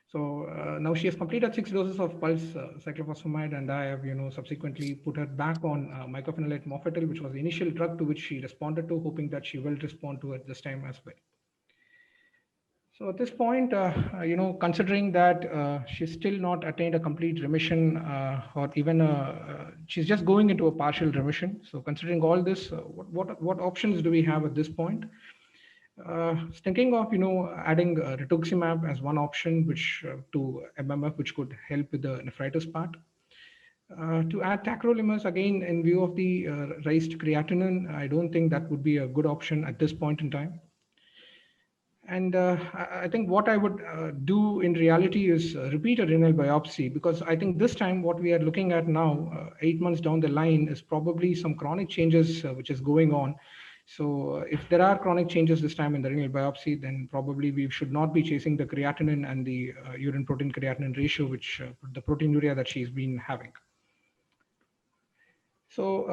So now she has completed 6 doses of pulse cyclophosphamide, and I have, subsequently put her back on mycophenolate mofetil, which was the initial drug to which she responded to, hoping that she will respond to it this time as well. So at this point, considering that she's still not attained a complete remission, or even she's just going into a partial remission. So considering all this, what options do we have at this point? Thinking of adding rituximab as one option, which to MMF, which could help with the nephritis part. To add tacrolimus, again, in view of the raised creatinine, I don't think that would be a good option at this point in time. And I think what I would do in reality is repeat a renal biopsy, because I think this time what we are looking at now, 8 months down the line, is probably some chronic changes which is going on. So if there are chronic changes this time in the renal biopsy, then probably we should not be chasing the creatinine and the urine protein creatinine ratio, which the proteinuria that she's been having. So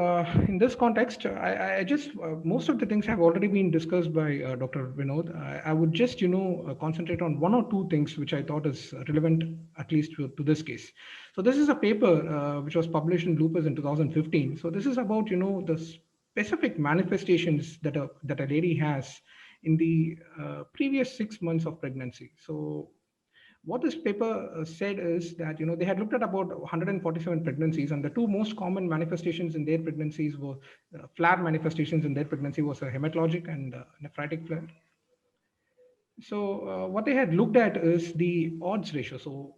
in this context, I just, most of the things have already been discussed by Dr. Vinod. I would just, concentrate on 1 or 2 things which I thought is relevant, at least to this case. So this is a paper which was published in Lupus in 2015. So this is about, the specific manifestations that a lady has in the previous 6 months of pregnancy. So what this paper said is that they had looked at about 147 pregnancies, and the 2 most common manifestations in their pregnancies were flare manifestations in their pregnancy was a hematologic and nephritic flare. So what they had looked at is the odds ratio. So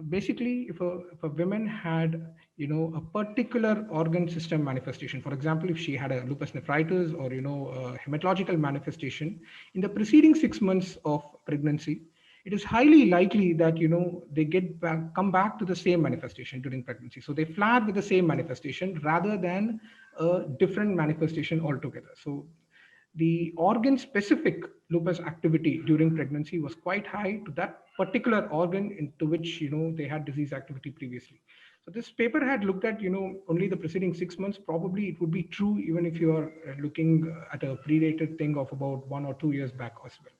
basically, if a woman had a particular organ system manifestation, for example, if she had a lupus nephritis or a hematological manifestation in the preceding 6 months of pregnancy, it is highly likely that they come back to the same manifestation during pregnancy. So they flare with the same manifestation rather than a different manifestation altogether. So the organ specific lupus activity during pregnancy was quite high to that particular organ into which they had disease activity previously. So this paper had looked at only the preceding 6 months. Probably it would be true even if you are looking at a predated thing of about 1 or 2 years back as well.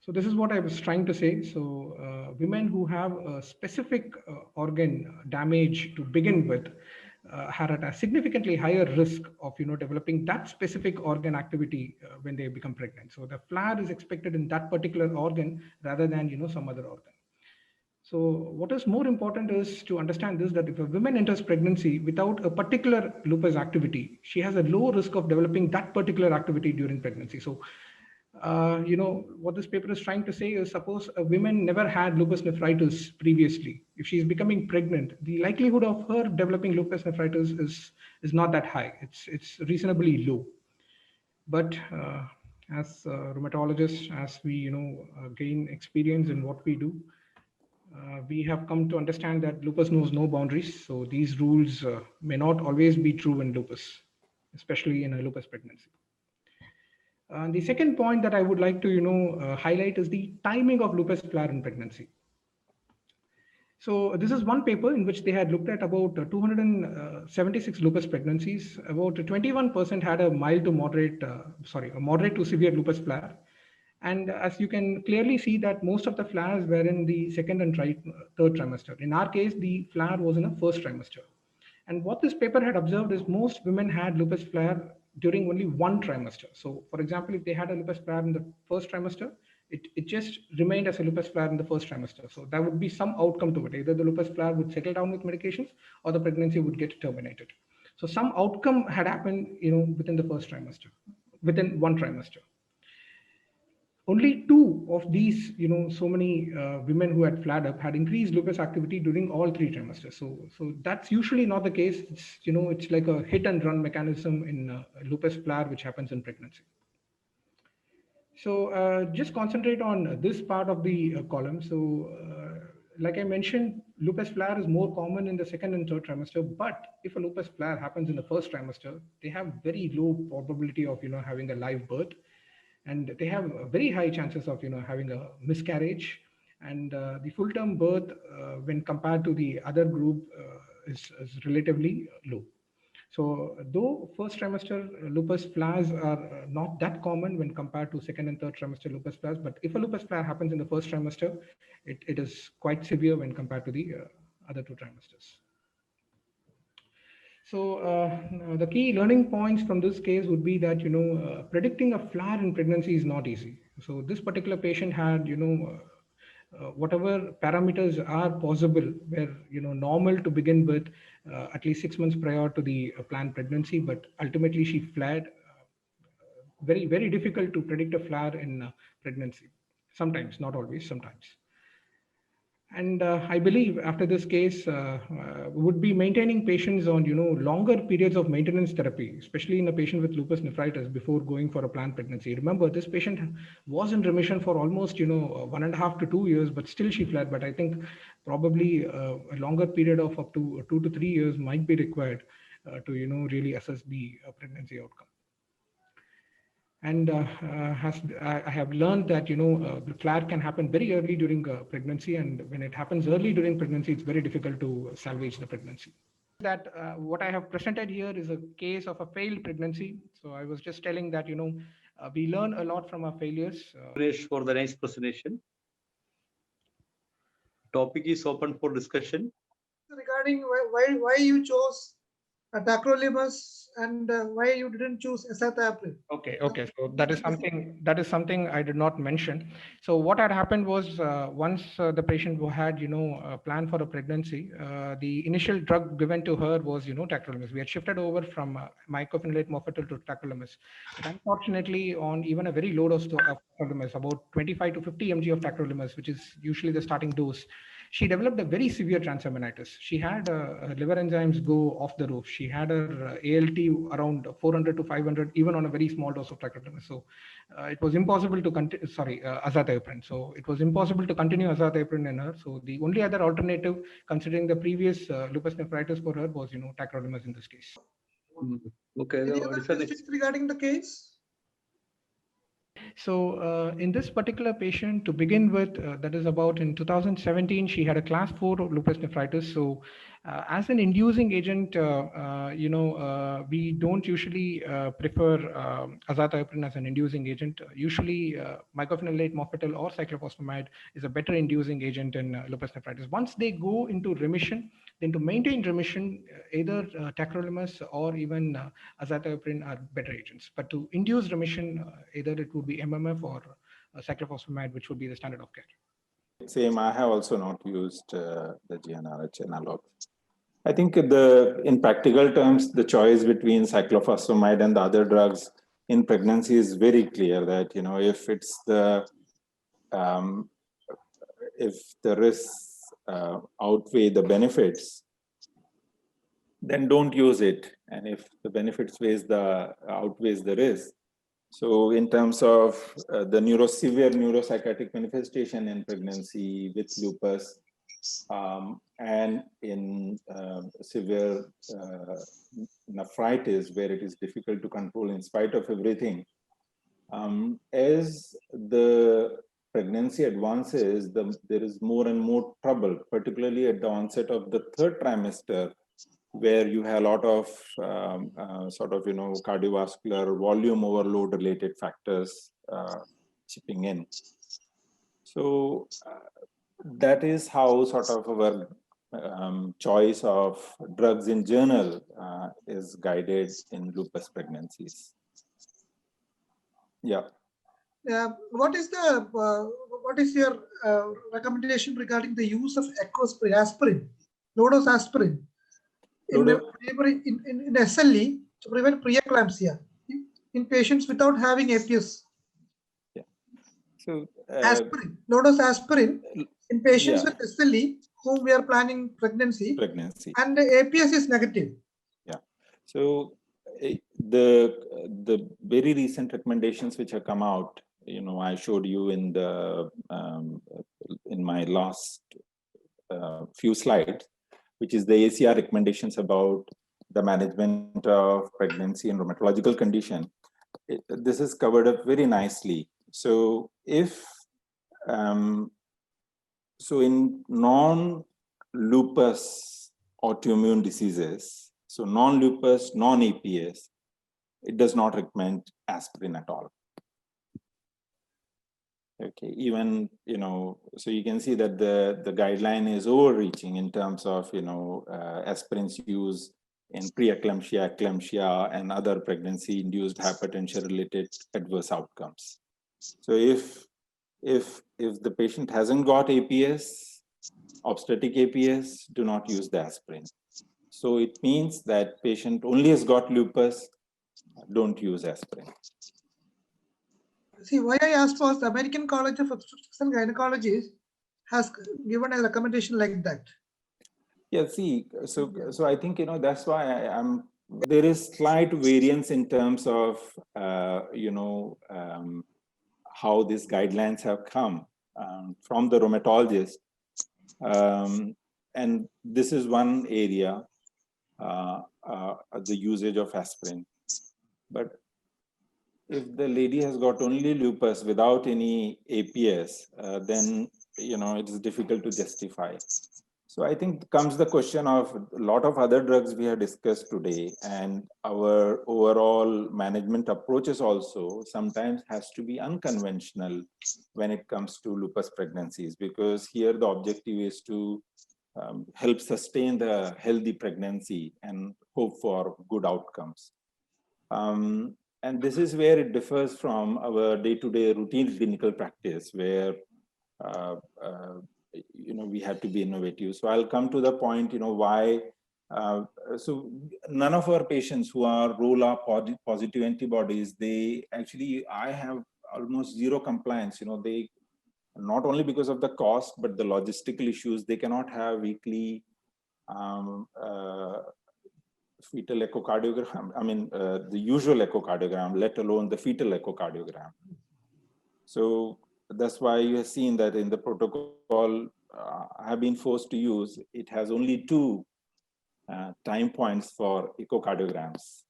So this is what I was trying to say. So women who have a specific organ damage to begin with had at a significantly higher risk of developing that specific organ activity when they become pregnant. So the flare is expected in that particular organ rather than some other organ. So what is more important is to understand this, that if a woman enters pregnancy without a particular lupus activity, she has a low risk of developing that particular activity during pregnancy. So what this paper is trying to say is, suppose a woman never had lupus nephritis previously. If she is becoming pregnant, the likelihood of her developing lupus nephritis is not that high. It's reasonably low. But as rheumatologists, as we gain experience in what we do, we have come to understand that lupus knows no boundaries. So these rules may not always be true in lupus, especially in a lupus pregnancy. The second point that I would like to highlight is the timing of lupus flare in pregnancy. So this is one paper in which they had looked at about 276 lupus pregnancies. About 21% had a mild to moderate, a moderate to severe lupus flare. And as you can clearly see that most of the flares were in the second and third trimester. In our case, the flare was in the first trimester. And what this paper had observed is most women had lupus flare during only one trimester. So for example, if they had a lupus flare in the first trimester, it just remained as a lupus flare in the first trimester. So there would be some outcome to it. Either the lupus flare would settle down with medications or the pregnancy would get terminated. So some outcome had happened, within the first trimester, within one trimester. Only 2 of these, so many women who had flared up had increased lupus activity during all 3 trimesters. So that's usually not the case. It's like a hit and run mechanism in lupus flare, which happens in pregnancy. So just concentrate on this part of the column. So like I mentioned, lupus flare is more common in the second and third trimester, but if a lupus flare happens in the first trimester, they have very low probability of, having a live birth. And they have very high chances of, having a miscarriage. And the full-term birth, when compared to the other group, is relatively low. So though first trimester lupus flares are not that common when compared to second and third trimester lupus flares, but if a lupus flare happens in the first trimester, it is quite severe when compared to the other 2 trimesters. So the key learning points from this case would be that, predicting a flare in pregnancy is not easy. So this particular patient had, whatever parameters are possible were, normal to begin with at least 6 months prior to the planned pregnancy, but ultimately she flared. Very, very difficult to predict a flare in pregnancy. Sometimes, not always, sometimes. And I believe after this case, would be maintaining patients on, longer periods of maintenance therapy, especially in a patient with lupus nephritis before going for a planned pregnancy. Remember, this patient was in remission for almost, 1.5 to 2 years, but still she fled. But I think probably a longer period of up to 2 to 3 years might be required to, really assess the pregnancy outcome. And I have learned that, the flare can happen very early during pregnancy. And when it happens early during pregnancy, it's very difficult to salvage the pregnancy. That what I have presented here is a case of a failed pregnancy. So I was just telling that, we learn a lot from our failures. Ganesh for the nice presentation. Topic is open for discussion. Regarding why you chose tacrolimus and why you didn't choose azathioprine. Okay. So that is something I did not mention. So what had happened was once the patient had, planned for a pregnancy, the initial drug given to her was, tacrolimus. We had shifted over from mycophenolate mofetil to tacrolimus. But unfortunately, on even a very low dose of tacrolimus, about 25 to 50 mg of tacrolimus, which is usually the starting dose, she developed a very severe transaminitis. She had her liver enzymes go off the roof. She had her ALT around 400 to 500, even on a very small dose of tacrolimus. So it was impossible to continue, azathioprine. So it was impossible to continue azathioprine in her. So the only other alternative, considering the previous lupus nephritis for her, was, tacrolimus in this case. Okay. Any other specifics regarding the case? So in this particular patient, to begin with, that is about in 2017, she had a class 4 lupus nephritis. So as an inducing agent, we don't usually prefer azathioprine as an inducing agent. Usually mycophenolate mofetil or cyclophosphamide is a better inducing agent in lupus nephritis. Once they go into remission, then to maintain remission, either tacrolimus or even azathioprine are better agents. But to induce remission, either it would be MMF or cyclophosphamide, which would be the standard of care. Same, I have also not used the GnRH analog. I think in practical terms, the choice between cyclophosphamide and the other drugs in pregnancy is very clear that, if it's if the risks outweigh the benefits, then don't use it. And if the benefits outweighs the risk. So in terms of the severe neuropsychiatric manifestation in pregnancy with lupus, and in severe nephritis, where it is difficult to control in spite of everything. As the pregnancy advances, there is more and more trouble, particularly at the onset of the third trimester, where you have a lot of cardiovascular volume overload related factors chipping in. So that is how sort of our choice of drugs in general is guided in lupus pregnancies. Yeah. What is your recommendation regarding the use of aspirin, low-dose aspirin in SLE to prevent preeclampsia in patients without having APS? Yeah. So aspirin, low-dose aspirin in patients yeah. with SLE whom we are planning pregnancy, and the APS is negative. Yeah. So the very recent recommendations which have come out, I showed you in the in my last few slides, which is the ACR recommendations about the management of pregnancy and rheumatological condition. This is covered up very nicely. So if so in non-lupus autoimmune diseases, so non-lupus, non-APS, it does not recommend aspirin at all. Okay, even, so you can see that the guideline is overreaching in terms of, aspirin's use in preeclampsia, eclampsia, and other pregnancy-induced hypertension-related adverse outcomes. So if the patient hasn't got APS, obstetric APS, do not use the aspirin. So it means that patient only has got lupus, don't use aspirin. See, why I asked was the American College of Obstetrics and Gynecology has given a recommendation like that. Yeah, see, so I think, that's why there is slight variance in terms of, how these guidelines have come from the rheumatologist. And this is one area, the usage of aspirin. But if the lady has got only lupus without any APS, then, it is difficult to justify. So I think comes the question of a lot of other drugs we have discussed today, and our overall management approaches also sometimes has to be unconventional when it comes to lupus pregnancies, because here the objective is to help sustain the healthy pregnancy and hope for good outcomes. And this is where it differs from our day-to-day routine clinical practice, where we have to be innovative. So I'll come to the point, why. So none of our patients who are ROLA positive antibodies, I have almost zero compliance. They not only because of the cost, but the logistical issues. They cannot have weekly fetal echocardiogram, the usual echocardiogram, let alone the fetal echocardiogram. So that's why you have seen that in the protocol I have been forced to use, it has only 2 time points for echocardiograms.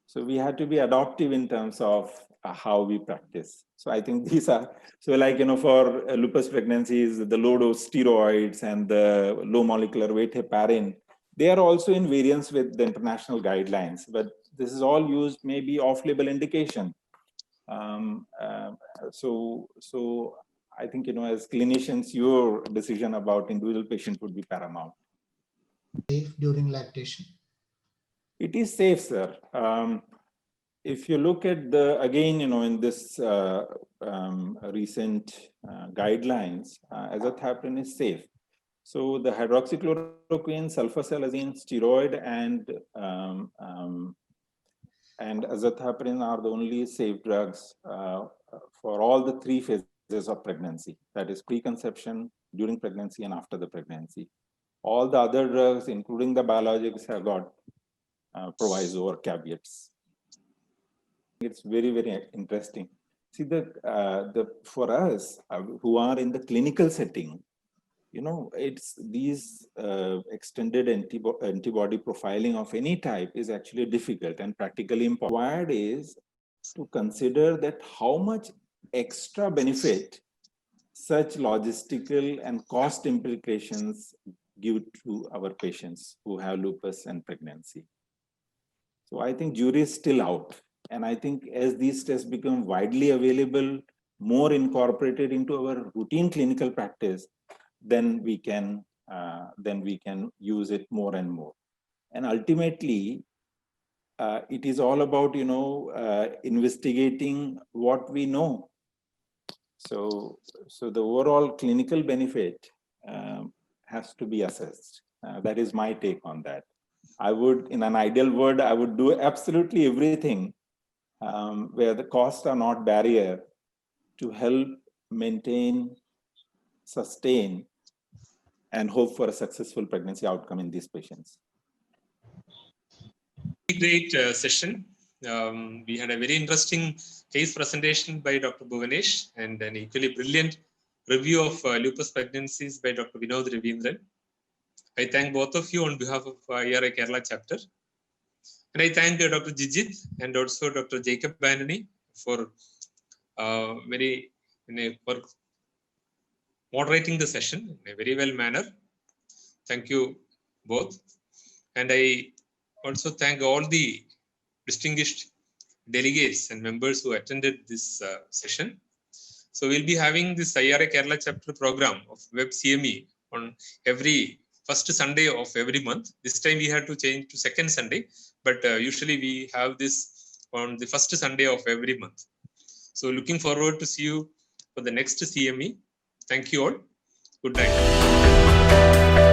So we had to be adaptive in terms of how we practice. So I think these are, so like, for lupus pregnancies, the low dose steroids and the low molecular weight heparin, they are also in variance with the international guidelines, but this is all used maybe off-label indication. So I think, as clinicians, your decision about individual patient would be paramount. Safe during lactation? It is safe, sir. If you look at again, in this recent guidelines, azathioprine is safe. So the hydroxychloroquine, sulfasalazine, steroid, and azathioprine are the only safe drugs for all the 3 phases of pregnancy. That is preconception, during pregnancy, and after the pregnancy. All the other drugs, including the biologics, have got proviso or caveats. It's very, very interesting. See, for us who are in the clinical setting, it's these extended antibody profiling of any type is actually difficult and practically impossible. Required is to consider that how much extra benefit such logistical and cost implications give to our patients who have lupus and pregnancy. So I think jury is still out. And I think as these tests become widely available, more incorporated into our routine clinical practice, then we can use it more and more. And ultimately, it is all about investigating what we know. So the overall clinical benefit has to be assessed. That is my take on that. I would, in an ideal world, I would do absolutely everything where the costs are not barrier to help maintain, sustain, and hope for a successful pregnancy outcome in these patients. Great session. We had a very interesting case presentation by Dr. Bhuvanesh and an equally brilliant review of lupus pregnancies by Dr. Vinod Ravindran. I thank both of you on behalf of IRA Kerala chapter. And I thank Dr. Jijit and also Dr. Jacob Anthony for for moderating the session in a very well manner. Thank you both. And I also thank all the distinguished delegates and members who attended this session. So we'll be having this IRA Kerala chapter program of Web CME on every first Sunday of every month. This time we had to change to second Sunday, but usually we have this on the first Sunday of every month. So looking forward to see you for the next CME. Thank you all. Good night.